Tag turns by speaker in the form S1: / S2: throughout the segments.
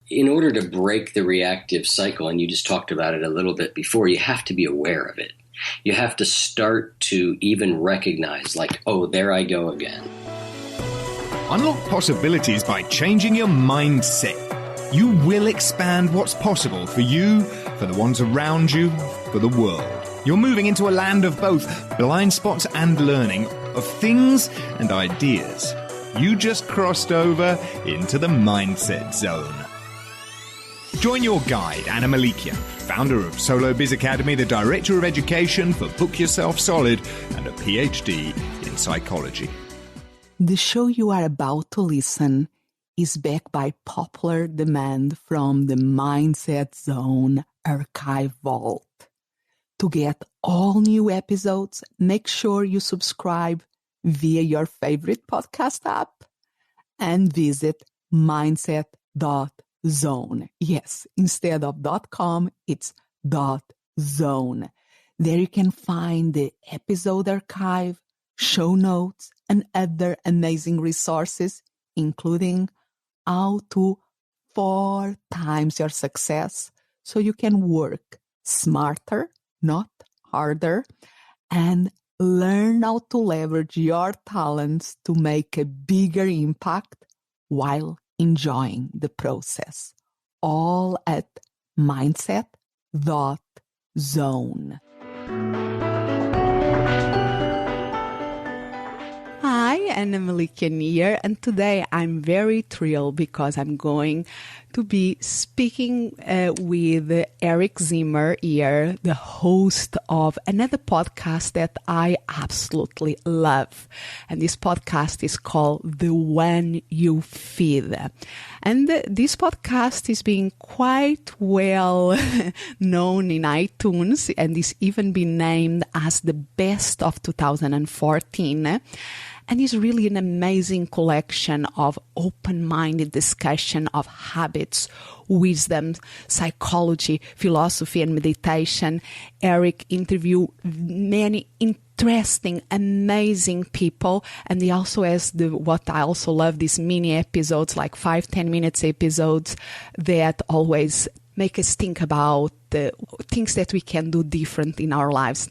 S1: in order to break the reactive cycle, and you just talked about it a little bit before, you have to be aware of it. You have to start to even recognize, like, oh, there I go again.
S2: Unlock possibilities by changing your mindset. You will expand what's possible for you, for the ones around you, for the world. You're moving into a land of both blind spots and learning, of things and ideas. You just crossed over into the mindset zone. Join your guide, Anna Melikian, founder of Solo Biz Academy, the director of education for Book Yourself Solid, and a PhD in psychology.
S3: The show you are about to listen is backed by popular demand from the Mindset Zone archive vault. To get all new episodes, make sure you subscribe via your favorite podcast app and visit mindset.zone. Yes, instead of .com, it's .zone. There you can find the episode archive, show notes, and other amazing resources, including how to 4 times your success so you can work smarter, not harder, and learn how to leverage your talents to make a bigger impact while enjoying the process. All at mindset.zone. Hi, Anna Melikian here, and today I'm very thrilled because I'm going to be speaking with Eric Zimmer here, the host of another podcast that I absolutely love. And this podcast is called The One You Feed. And this podcast is being quite well known in iTunes and is even been named as the best of 2014. And it's really an amazing collection of open-minded discussion of habits, wisdom, psychology, philosophy, and meditation. Eric interviewed many interesting, amazing people. And he also has what I also love, these mini episodes, like 5-10 minutes episodes that always make us think about the things that we can do different in our lives.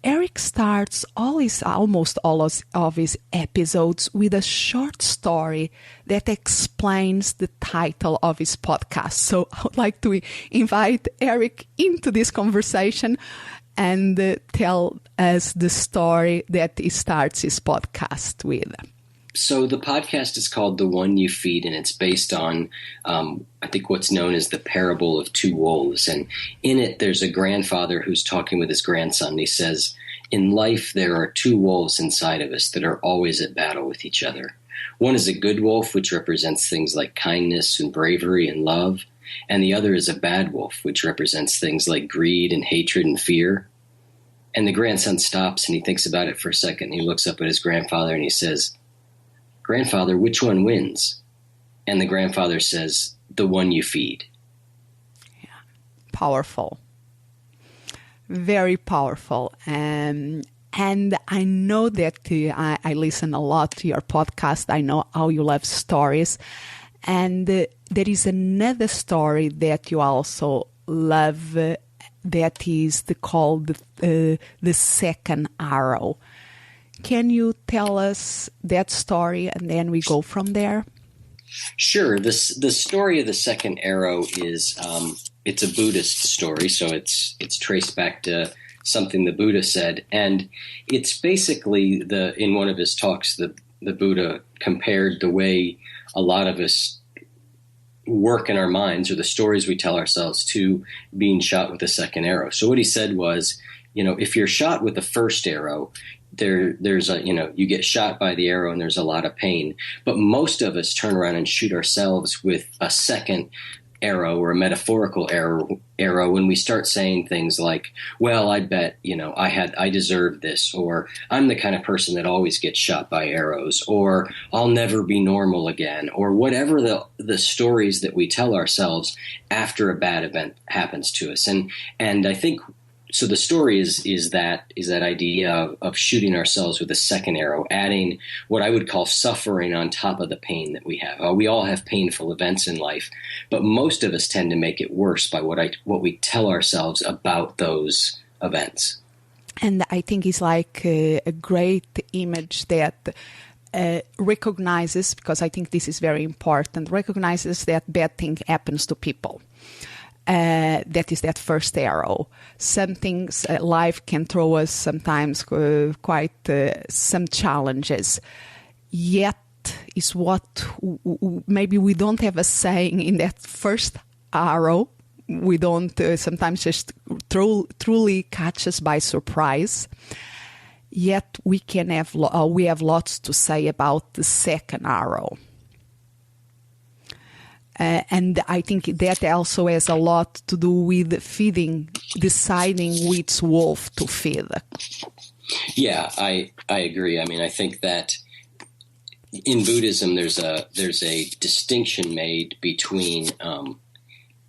S3: Eric starts almost all of his episodes with a short story that explains the title of his podcast. So I would like to invite Eric into this conversation and tell us the story that he starts his podcast with.
S1: So the podcast is called The One You Feed, and it's based on, I think, what's known as the parable of two wolves. And in it, there's a grandfather who's talking with his grandson. He says, in life, there are two wolves inside of us that are always at battle with each other. One is a good wolf, which represents things like kindness and bravery and love. And the other is a bad wolf, which represents things like greed and hatred and fear. And the grandson stops and he thinks about it for a second. And he looks up at his grandfather and he says, "Grandfather, which one wins?" And the grandfather says, "The one you feed."
S3: Yeah, powerful. Very powerful. And I know that I listen a lot to your podcast. I know how you love stories. And there is another story that you also love that is called The Second Arrow. Can you tell us that story and then we go from there?
S1: Sure. The story of the second arrow is it's a Buddhist story, so it's traced back to something the Buddha said, and it's basically in one of his talks the Buddha compared the way a lot of us work in our minds or the stories we tell ourselves to being shot with a second arrow. So what he said was, if you're shot with the first arrow, there's you get shot by the arrow and there's a lot of pain. But most of us turn around and shoot ourselves with a second arrow or a metaphorical arrow when we start saying things like, well, I bet, I deserve this, or I'm the kind of person that always gets shot by arrows, or I'll never be normal again, or whatever the stories that we tell ourselves after a bad event happens to us. And I think so the story is that idea of shooting ourselves with a second arrow, adding what I would call suffering on top of the pain that we have. We all have painful events in life, but most of us tend to make it worse by what we tell ourselves about those events.
S3: And I think it's like a great image that recognizes, because I think this is very important, recognizes that bad thing happens to people. That is that first arrow. Some things life can throw us sometimes quite some challenges. Yet is what maybe we don't have a saying in that first arrow. We don't sometimes just truly catch us by surprise. Yet we can have we have lots to say about the second arrow. And I think that also has a lot to do with feeding, deciding which wolf to feed.
S1: Yeah, I agree. I mean, I think that in Buddhism, there's a distinction made between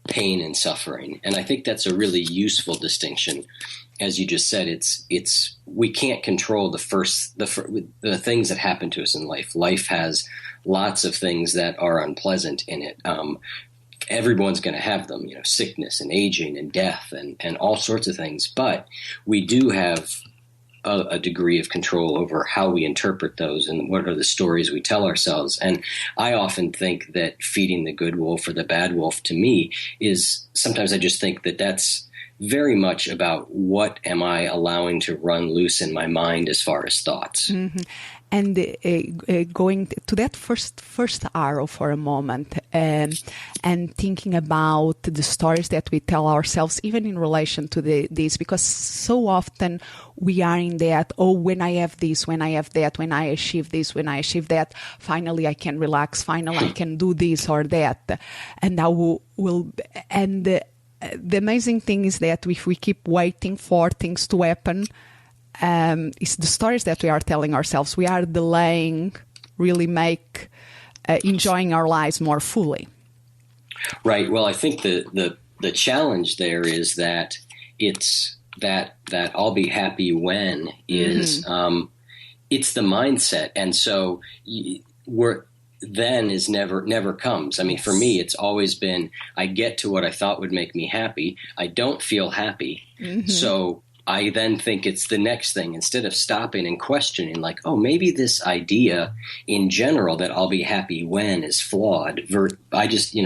S1: pain and suffering, and I think that's a really useful distinction. As you just said, it's we can't control the things that happen to us in life. Life has lots of things that are unpleasant in it. Everyone's going to have them, sickness and aging and death and all sorts of things. But we do have a degree of control over how we interpret those and what are the stories we tell ourselves. And I often think that feeding the good wolf or the bad wolf, to me, is sometimes I just think that that's very much about what am I allowing to run loose in my mind as far as thoughts.
S3: Mm-hmm. And going to that first arrow for a moment, and thinking about the stories that we tell ourselves, even in relation to this, because so often we are in that, when I have this, when I have that, when I achieve this, when I achieve that, finally I can relax, finally I can do this or that, and I will and the amazing thing is that if we keep waiting for things to happen, it's the stories that we are telling ourselves. We are delaying really enjoying our lives more fully.
S1: Right. Well, I think the challenge there is that it's that I'll be happy when is it's the mindset, and so then is never comes. I mean, for me, it's always been, I get to what I thought would make me happy. I don't feel happy. So I then think it's the next thing, instead of stopping and questioning, like, maybe this idea in general that I'll be happy when is flawed. I just,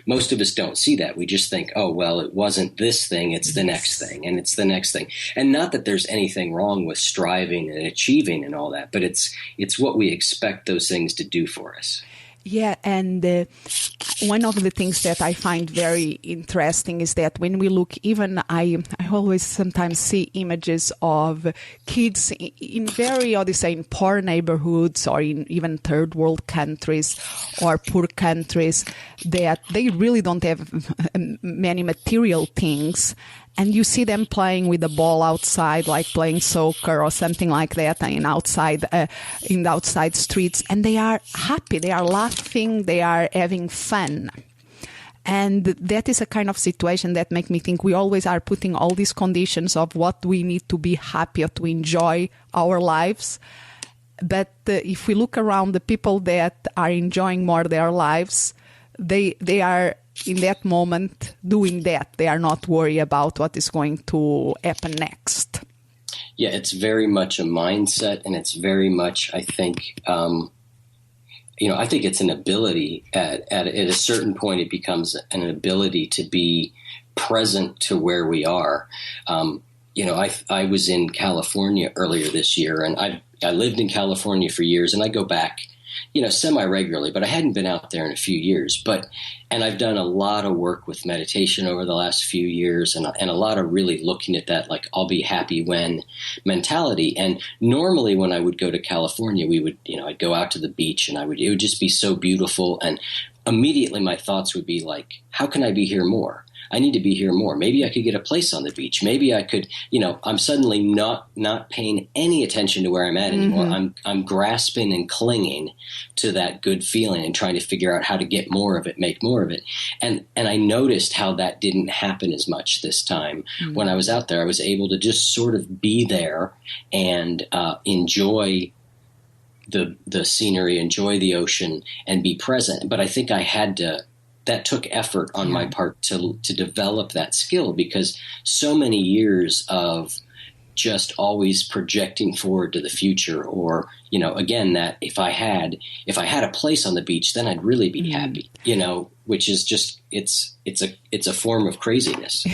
S1: most of us don't see that. We just think, it wasn't this thing, it's the next thing, and it's the next thing. And not that there's anything wrong with striving and achieving and all that, but it's what we expect those things to do for us.
S3: Yeah, and one of the things that I find very interesting is that when we look, even I always sometimes see images of kids in very, in poor neighborhoods or in even third world countries or poor countries, that they really don't have many material things. And you see them playing with the ball outside, like playing soccer or something like that, in the outside streets. And they are happy, they are laughing, they are having fun. And that is a kind of situation that make me think we always are putting all these conditions of what we need to be happy or to enjoy our lives. But if we look around, the people that are enjoying more their lives, they are in that moment doing that. They are not worried about what is going to happen next.
S1: Yeah, it's very much a mindset, and it's very much, I think, I think it's an ability. At a certain point, it becomes an ability to be present to where we are. I was in California earlier this year, and I lived in California for years, and I go back semi-regularly, but I hadn't been out there in a few years. And I've done a lot of work with meditation over the last few years, and a lot of really looking at that, like, I'll be happy when mentality. And normally when I would go to California, we would, I'd go out to the beach, and it would just be so beautiful. And immediately my thoughts would be like, how can I be here more? I need to be here more. Maybe I could get a place on the beach. Maybe I could, I'm suddenly not paying any attention to where I'm at anymore. I'm grasping and clinging to that good feeling and trying to figure out how to get more of it, make more of it. And I noticed how that didn't happen as much this time. When I was out there, I was able to just sort of be there and enjoy the scenery, enjoy the ocean, and be present. But I think that took effort on my part to develop that skill, because so many years of just always projecting forward to the future, or, again, that if I had a place on the beach, then I'd really be happy, which is just, it's a form of craziness.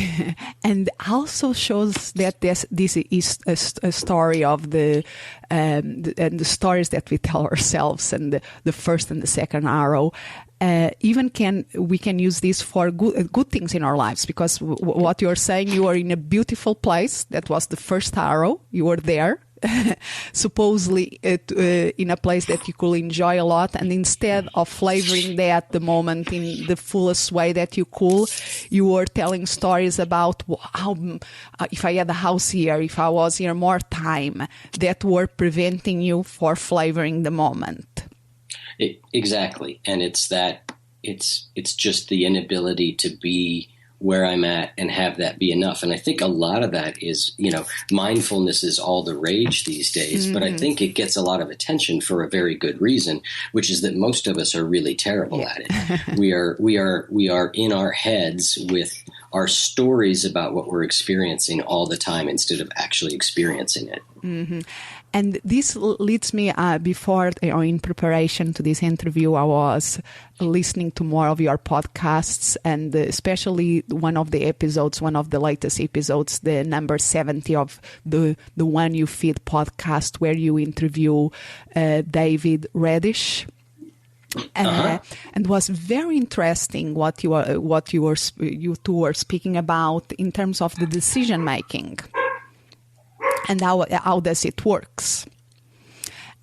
S3: And also shows that this is a story of the stories that we tell ourselves, and the first and the second arrow. We can use this for good things in our lives, because what you're saying, you are in a beautiful place. That was the first arrow. You were there, supposedly in a place that you could enjoy a lot. And instead of flavoring that the moment in the fullest way that you could, you were telling stories about how, if I had a house here, if I was here more time, that were preventing you for flavoring the moment.
S1: Exactly. And it's just the inability to be where I'm at and have that be enough. And I think a lot of that is, mindfulness is all the rage these days, but I think it gets a lot of attention for a very good reason, which is that most of us are really terrible at it. We are in our heads with our stories about what we're experiencing all the time instead of actually experiencing it.
S3: Mm-hmm. And this leads me, before or in preparation to this interview, I was listening to more of your podcasts, and especially one of the latest episodes, the number 70 of the One You Feed podcast, where you interview David Redish. And was very interesting what you two were speaking about in terms of the decision making. And how does it works,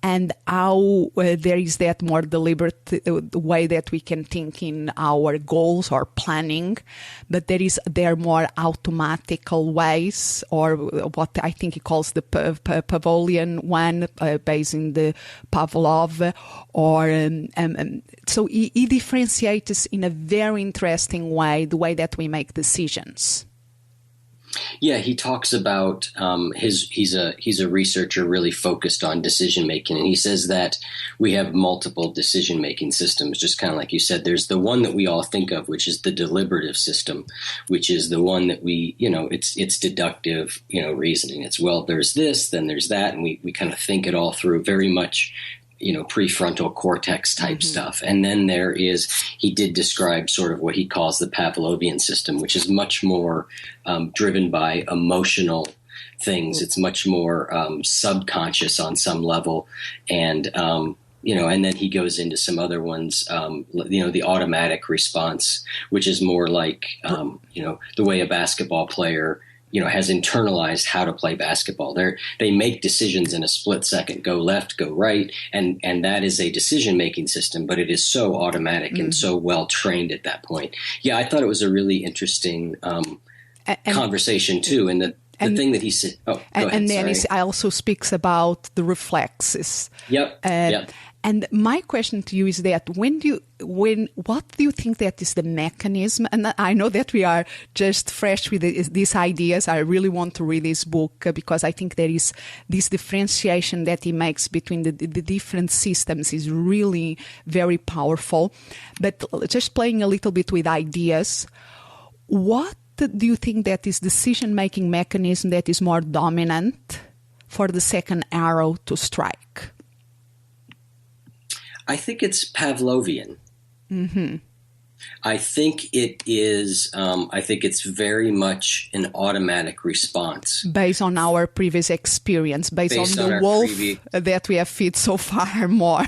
S3: and how there is that more deliberate way that we can think in our goals or planning, but there are more automatical ways, or what I think he calls the Pavlovian one, based in the Pavlov, or so he differentiates in a very interesting way the way that we make decisions.
S1: Yeah, he talks about he's a researcher really focused on decision making, and he says that we have multiple decision making systems. Just kind of like you said, there's the one that we all think of, which is the deliberative system, which is the one that we, it's deductive, reasoning. It's, well, there's this, then there's that, and we kind of think it all through, very much prefrontal cortex type stuff. And then he did describe sort of what he calls the Pavlovian system, which is much more driven by emotional things. It's much more subconscious on some level. And, and then he goes into some other ones, the automatic response, which is more like, the way a basketball player has internalized how to play basketball. They make decisions in a split second, go left, go right, and that is a decision-making system, but it is so automatic and so well-trained at that point. Yeah, I thought it was a really interesting conversation, too, and the thing that he said... Oh, go ahead,
S3: and then he also speaks about the reflexes.
S1: Yep.
S3: And my question to you is that what do you think that is the mechanism? And I know that we are just fresh with these ideas. I really want to read this book because I think there is this differentiation that he makes between the different systems is really very powerful. But just playing a little bit with ideas, what do you think that is decision-making mechanism that is more dominant for the second arrow to strike?
S1: I think it's Pavlovian. Mm-hmm. I think it is. I think it's very much an automatic response
S3: based on our previous experience, based on the wolf that we have fed so far more.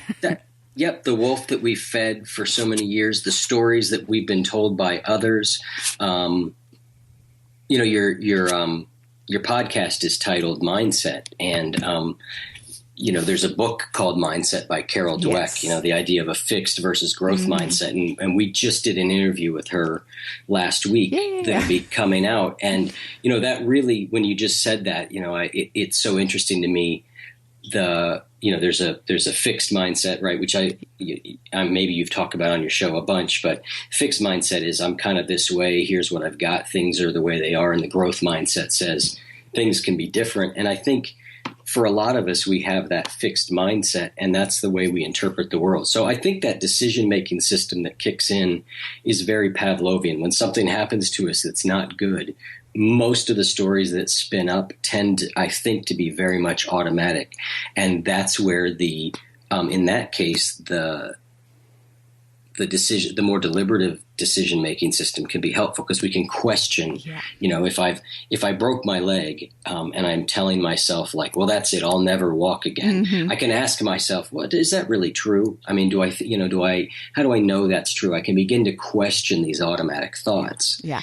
S1: Yep, the wolf that we fed for so many years, the stories that we've been told by others. Your podcast is titled Mindset, and there's a book called Mindset by Carol Dweck,
S3: Yes.
S1: the idea of a fixed versus growth mindset. And we just did an interview with her last week that'll be coming out. And, that really, when you just said that, it's so interesting to me. There's a fixed mindset, right? Which maybe you've talked about on your show a bunch, but fixed mindset is I'm kind of this way. Here's what I've got. Things are the way they are. And the growth mindset says things can be different. And I think for a lot of us, we have that fixed mindset, and that's the way we interpret the world. So I think that decision-making system that kicks in is very Pavlovian. When something happens to us that's not good, most of the stories that spin up tend, I think, to be very much automatic. And that's where in that case, the more deliberative decision-making system can be helpful, because we can question, if I broke my leg, and I'm telling myself like, well, that's it, I'll never walk again. I can ask myself, well, is that really true? I mean, how do I know that's true? I can begin to question these automatic thoughts.
S3: Yeah.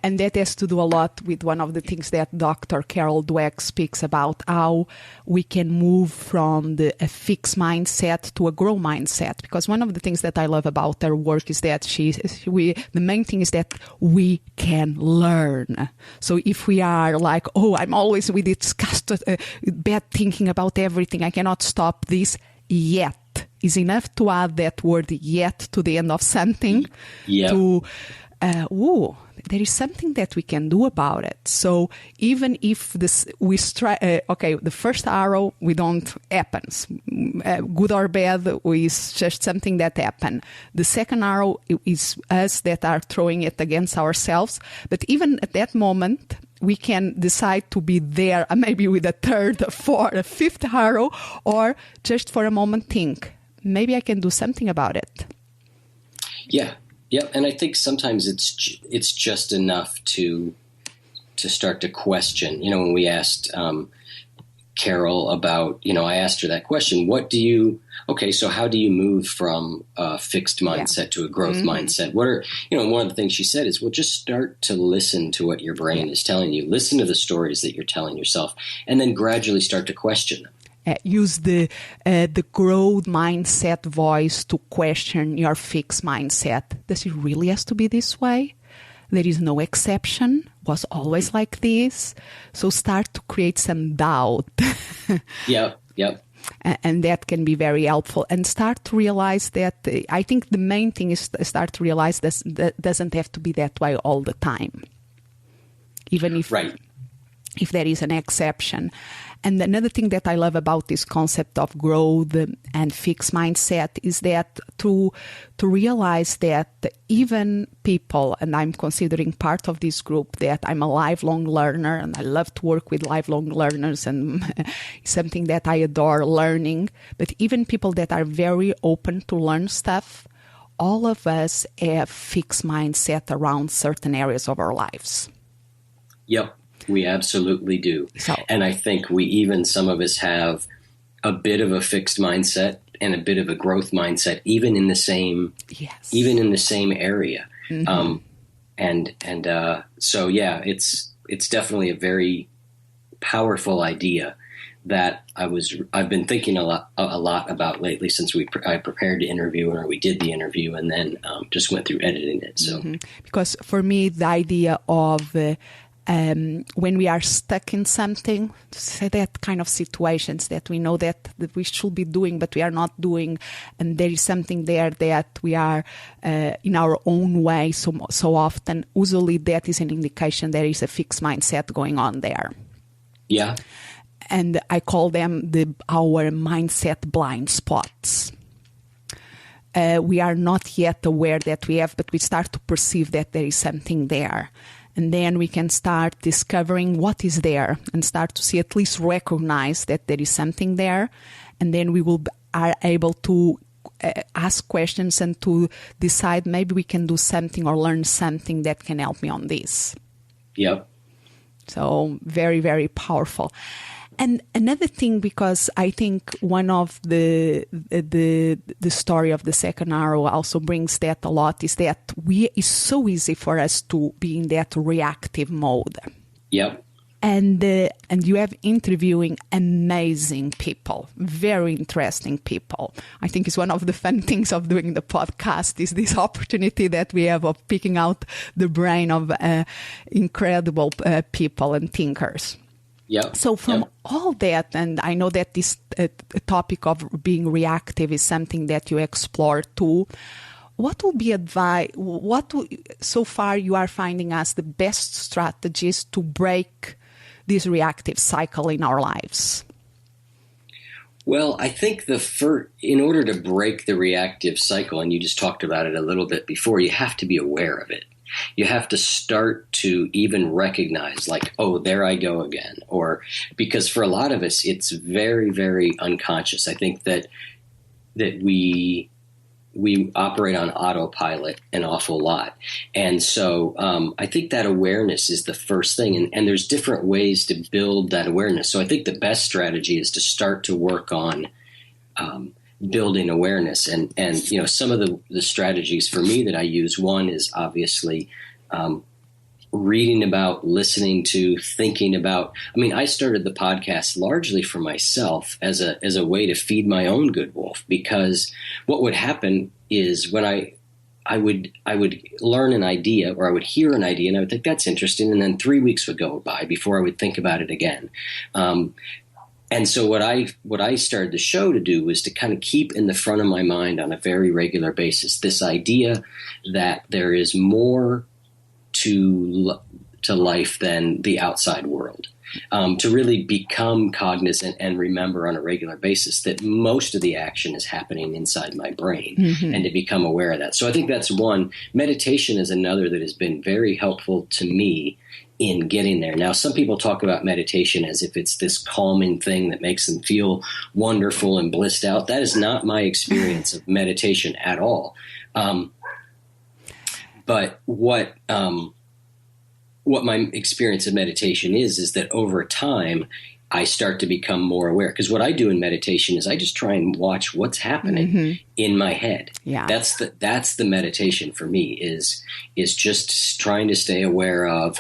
S3: And that has to do a lot with one of the things that Dr. Carol Dweck speaks about, how we can move from a fixed mindset to a growth mindset. Because one of the things that I love about her work is that the main thing is that we can learn. So if we are like, I'm always with this bad thinking about everything, I cannot stop this yet, is enough to add that word yet to the end of something. Yeah. There is something that we can do about it. So even if the first arrow we don't happens, good or bad, is just something that happened. The second arrow is us that are throwing it against ourselves. But even at that moment, we can decide to be there, maybe with a third, fourth, a fifth arrow, or just for a moment think, maybe I can do something about it.
S1: Yeah. Yeah, and I think sometimes it's just enough to start to question. When we asked Carol about, I asked her that question. So how do you move from a fixed mindset to a growth mindset? What are, one of the things she said is, well, just start to listen to what your brain is telling you. Listen to the stories that you're telling yourself, and then gradually start to question them.
S3: Use the growth mindset voice to question your fixed mindset. Does it really have to be this way? There is no exception. Was always like this. So start to create some doubt.
S1: Yep.
S3: And that can be very helpful. And start to realize that, I think the main thing is start to realize that doesn't have to be that way all the time. Even if there is an exception. And another thing that I love about this concept of growth and fixed mindset is that to realize that even people, and I'm considering part of this group, that I'm a lifelong learner and I love to work with lifelong learners, and it's something that I adore learning. But even people that are very open to learn stuff, all of us have fixed mindset around certain areas of our lives.
S1: Yep. We absolutely do. And I think some of us have a bit of a fixed mindset and a bit of a growth mindset, even in the same area. It's definitely a very powerful idea that I've been thinking a lot about lately since I prepared the interview, or we did the interview, and then just went through editing it. So
S3: because for me, the idea of when we are stuck in something, that kind of situations that we know that we should be doing, but we are not doing, and there is something there that we are in our own way so often, usually that is an indication there is a fixed mindset going on there.
S1: Yeah.
S3: And I call them our mindset blind spots. We are not yet aware that we have, but we start to perceive that there is something there. And then we can start discovering what is there and start to see, at least recognize that there is something there. And then we are able to ask questions and to decide maybe we can do something or learn something that can help me on this.
S1: Yep.
S3: So very, very powerful. And another thing, because I think one of the story of the second arrow also brings that a lot, is that it's so easy for us to be in that reactive mode.
S1: Yep.
S3: And you have interviewing amazing people, very interesting people. I think it's one of the fun things of doing the podcast is this opportunity that we have of picking out the brain of incredible people and thinkers.
S1: Yeah.
S3: So from all that, and I know that this topic of being reactive is something that you explore too. What will be advice? So far you are finding as the best strategies to break this reactive cycle in our lives?
S1: Well, I think in order to break the reactive cycle, and you just talked about it a little bit before, you have to be aware of it. You have to start to even recognize, like, oh, there I go again. Or because for a lot of us, it's very, very unconscious. I think that we operate on autopilot an awful lot. And so I think that awareness is the first thing. And there's different ways to build that awareness. So I think the best strategy is to start to work on building awareness. And some of the strategies for me that I use, one is obviously reading about, listening to, thinking about. I mean, I started the podcast largely for myself as a way to feed my own good wolf, because what would happen is when I would learn an idea, or I would hear an idea and I would think that's interesting, and then 3 weeks would go by before I would think about it again. And so what I started the show to do was to kind of keep in the front of my mind on a very regular basis this idea that there is more to life than the outside world. To really become cognizant and remember on a regular basis that most of the action is happening inside my brain, and to become aware of that. So I think that's one. Meditation is another that has been very helpful to me in getting there. Now, some people talk about meditation as if it's this calming thing that makes them feel wonderful and blissed out. That is not my experience of meditation at all. But what my experience of meditation is that over time, I start to become more aware. Because what I do in meditation is I just try and watch what's happening in my head.
S3: Yeah.
S1: That's the meditation for me is just trying to stay aware of,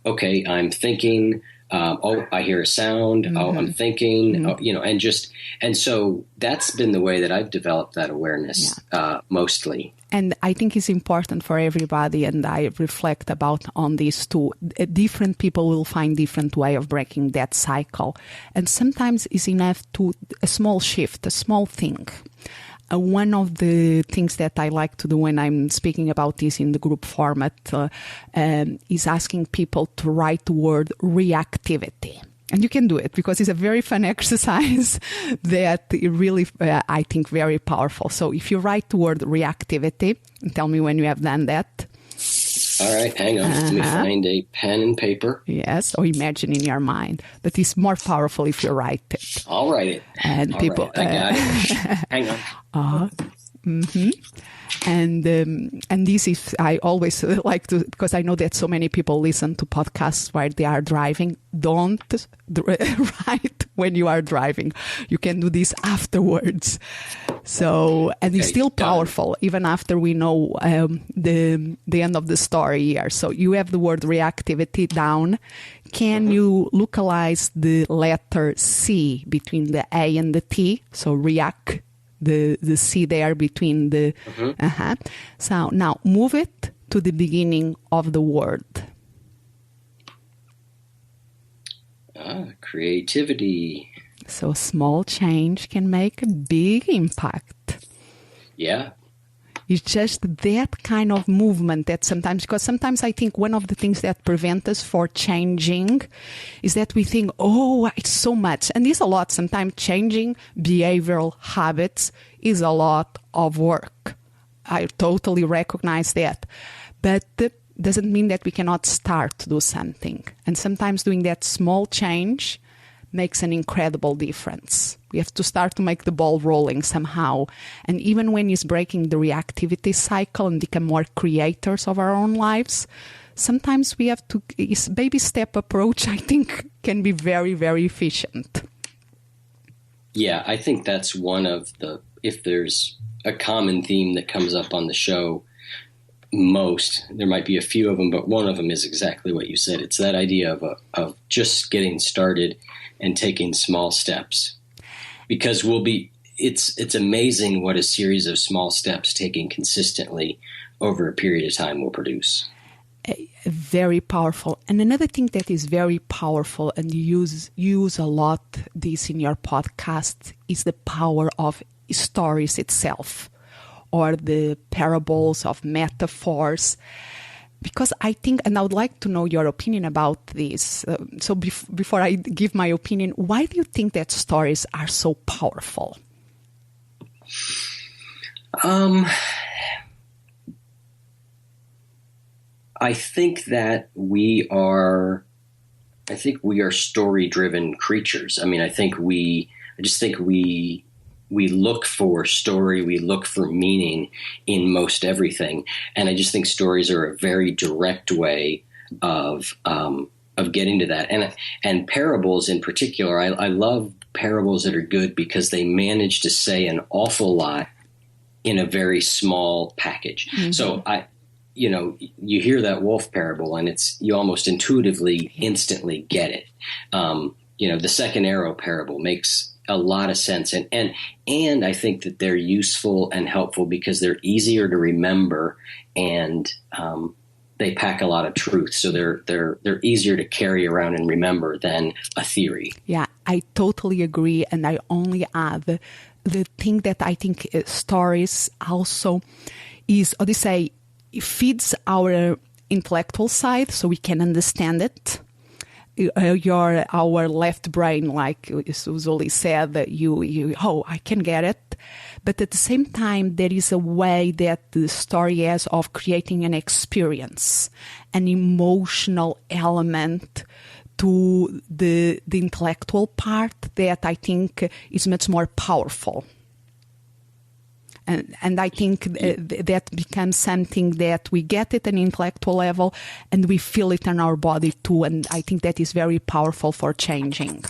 S1: okay, I'm thinking, I hear a sound, I'm thinking, and so that's been the way that I've developed that awareness mostly.
S3: And I think it's important for everybody, and I reflect about on this too. Different people will find different way of breaking that cycle. And sometimes it's enough to a small shift, a small thing. One of the things that I like to do when I'm speaking about this in the group format is asking people to write the word reactivity. And you can do it because it's a very fun exercise that really, I think, very powerful. So if you write the word reactivity, tell me when you have done that.
S1: All right, hang on. Let me find a pen and paper.
S3: Yes, or imagine in your mind. But it's more powerful if you write it.
S1: I'll write it.
S3: And
S1: All
S3: people,
S1: right, I got it. Hang on.
S3: And this is, I always like to, because I know that so many people listen to podcasts while they are driving. Don't write when you are driving. You can do this afterwards. So, and it's still powerful, even after we know the end of the story here. So you have the word reactivity down. Can you localize the letter C between the A and the T? So react. The C there between the... So now move it to the beginning of the word.
S1: Creativity.
S3: So small change can make a big impact.
S1: Yeah.
S3: It's just that kind of movement that because sometimes I think one of the things that prevent us for changing is that we think, oh, it's so much. And it's a lot. Sometimes changing behavioral habits is a lot of work. I totally recognize that. But that doesn't mean that we cannot start to do something. And sometimes doing that small change makes an incredible difference. We have to start to make the ball rolling somehow. And even when it's breaking the reactivity cycle and become more creators of our own lives, sometimes we have to, this baby step approach, I think, can be very, very efficient.
S1: Yeah, I think that's one of if there's a common theme that comes up on the show, most. There might be a few of them, but one of them is exactly what you said. It's that idea of just getting started and taking small steps, because it's amazing what a series of small steps taken consistently over a period of time will produce.
S3: Very powerful. And another thing that is very powerful, and you use a lot this in your podcast, is the power of stories itself, or the parables of metaphors. Because I think, and I would like to know your opinion about this. So before I give my opinion, why do you think that stories are so powerful?
S1: I think that we are story-driven creatures. I mean, I just think we look for story, we look for meaning in most everything, and I just think stories are a very direct way of getting to that. And parables in particular, I love parables that are good because they manage to say an awful lot in a very small package. Mm-hmm. So you hear that wolf parable and you almost intuitively, instantly get it. The second arrow parable makes a lot of sense. And I think that they're useful and helpful because they're easier to remember, and they pack a lot of truth. So they're easier to carry around and remember than a theory.
S3: Yeah, I totally agree. And I only add the thing that I think stories also is, it feeds our intellectual side so we can understand it. Our left brain, like Suzuki said, I can get it. But at the same time, there is a way that the story has of creating an experience, an emotional element to the intellectual part that I think is much more powerful. And I think that becomes something that we get at an intellectual level and we feel it in our body too. And I think that is very powerful for changing.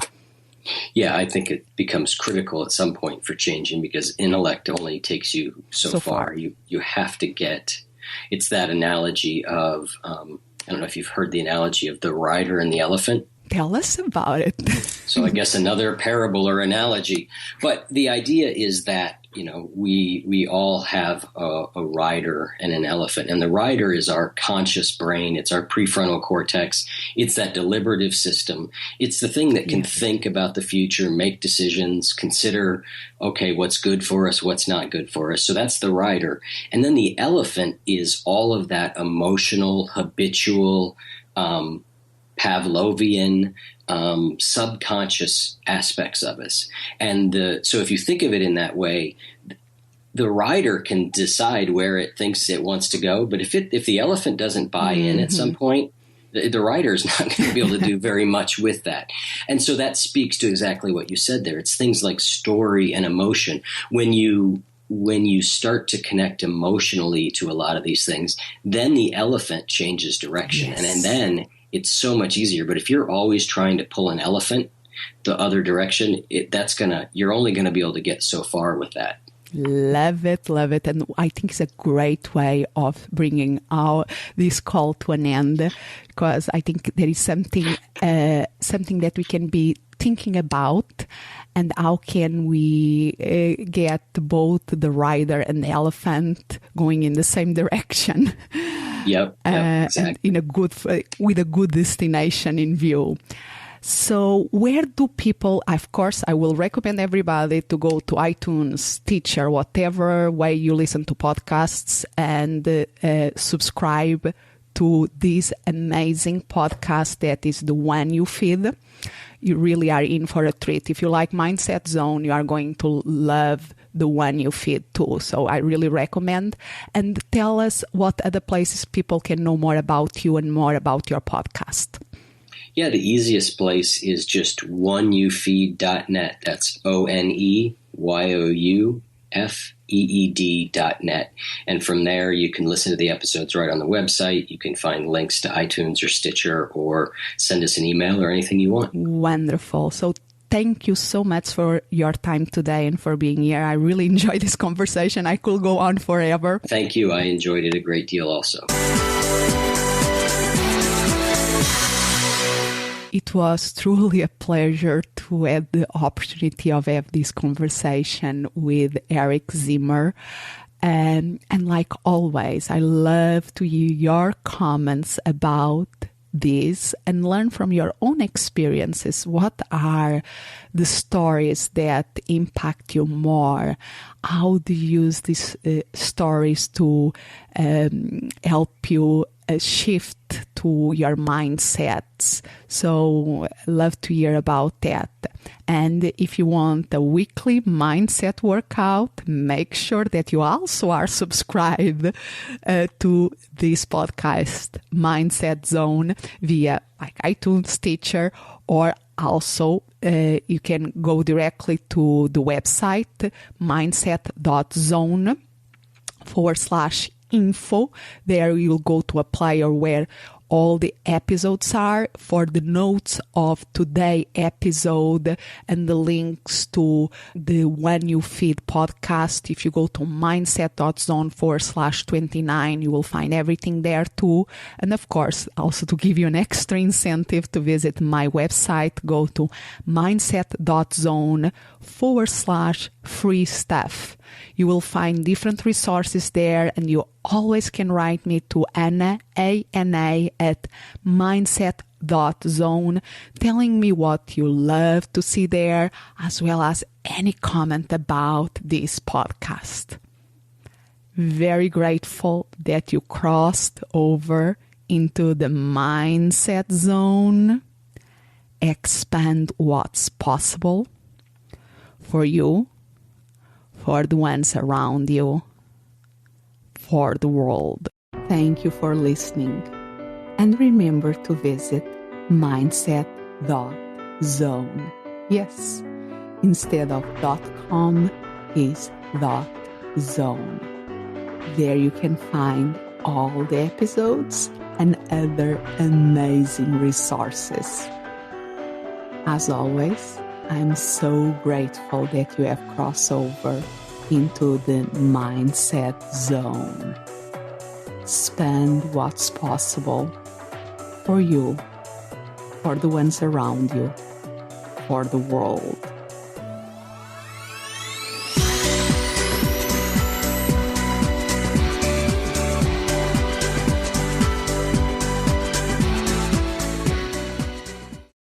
S1: Yeah, I think it becomes critical at some point for changing, because intellect only takes you so far. You have to it's that analogy of, I don't know if you've heard the analogy of the rider and the elephant.
S3: Tell us about it.
S1: So I guess another parable or analogy. But the idea is that, we all have a rider and an elephant. And the rider is our conscious brain. It's our prefrontal cortex. It's that deliberative system. It's the thing that can think about the future, make decisions, consider, okay, what's good for us, what's not good for us. So that's the rider. And then the elephant is all of that emotional, habitual, Pavlovian, subconscious aspects of us. And so if you think of it in that way, the rider can decide where it thinks it wants to go. But if the elephant doesn't buy in at some point, the rider is not going to be able to do very much with that. And so that speaks to exactly what you said there. It's things like story and emotion. When you start to connect emotionally to a lot of these things, then the elephant changes direction. Yes. And then it's so much easier. But if you're always trying to pull an elephant the other direction, you're only going to be able to get so far with that.
S3: Love it. And I think it's a great way of bringing this call to an end, because I think there is something that we can be thinking about, and how can we get both the rider and the elephant going in the same direction.
S1: Yep, exactly.
S3: And with a good destination in view. So where do people, of course, I will recommend everybody to go to iTunes, Stitcher, whatever way you listen to podcasts, and subscribe to this amazing podcast that is the One You Feed. You really are in for a treat. If you like Mindset Zone, you are going to love the One You Feed too. So I really recommend. And tell us what other places people can know more about you and more about your podcast.
S1: Yeah, the easiest place is just oneyoufeed.net. That's ONEYOUFEED.net. And from there, you can listen to the episodes right on the website. You can find links to iTunes or Stitcher, or send us an email or anything you want.
S3: Wonderful. So thank you so much for your time today and for being here. I really enjoyed this conversation. I could go on forever.
S1: Thank you. I enjoyed it a great deal also.
S3: It was truly a pleasure to have the opportunity of have this conversation with Eric Zimmer. And like always, I love to hear your comments about this and learn from your own experiences. What are the stories that impact you more? How do you use these stories to help you shift to your mindsets? So love to hear about that. And if you want a weekly mindset workout, make sure that you also are subscribed to this podcast, Mindset Zone, via like iTunes, Stitcher, or also you can go directly to the website, mindset.zone/info. There you'll go to a player where all the episodes are for the notes of today's episode and the links to the When You Feed podcast. If you go to mindset.zone/29, you will find everything there too. And of course, also to give you an extra incentive to visit my website, go to mindset.zone/free stuff. You will find different resources there, and you always can write me to Anna, A-N-A, at mindset.zone, telling me what you love to see there, as well as any comment about this podcast. Very grateful that you crossed over into the mindset zone. Expand what's possible for you, for the ones around you, for the world. Thank you for listening. And remember to visit mindset.zone. Yes, instead of .com is .zone. There you can find all the episodes and other amazing resources. As always, I'm so grateful that you have crossed over into the mindset zone. Expand what's possible for you, for the ones around you, for the world.